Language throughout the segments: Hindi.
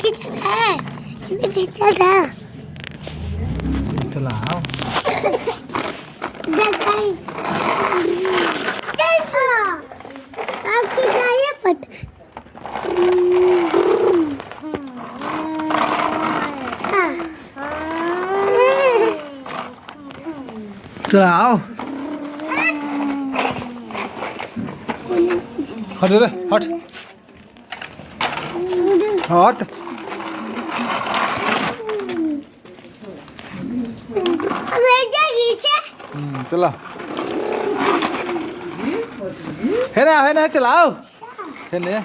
किचन है, किचन है। चलाओ। आपकी चाहिए पट। चलाओ। हट रे हट हट। चला है ना चलाओ है ना।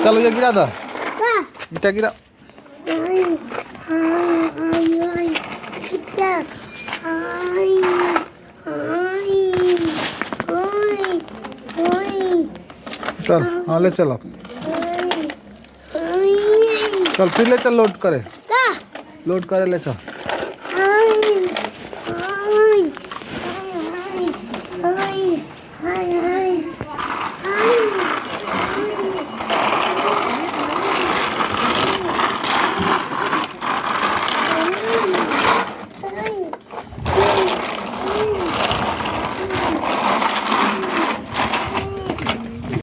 चलो ये गिरा दो ईटा गिरा। चल हाँ ले चलो चल फिर ले चल लोड करे ले चल।